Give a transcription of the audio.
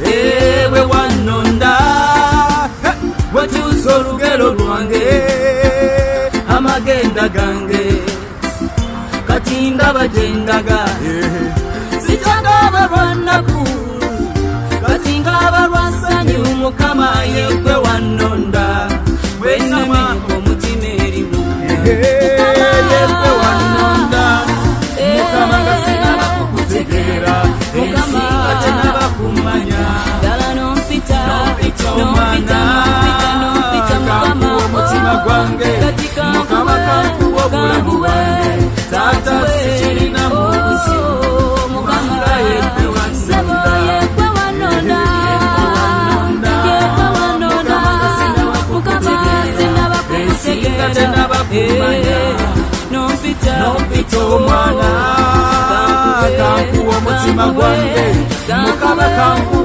ewe wanonda wakyusa olugero lwange amagenda gange kati ndaba gyendaga sikyagaba lwanaku kati ngaba lwasanyu mukama yegwe wanonda wenamiko mutima erimu yegwe wanonda mukama nga sinaba kukutegeera ensinga tenaba kumanya ddala nompita omwana kankuwa omutima gwange mukama kankuwa obulamu bwange taata sikirina mu buzibu mukama yegwe wanonda ensinga tenaba kumanya nompita omwana kankuwa omutima gwange mukama kankuwa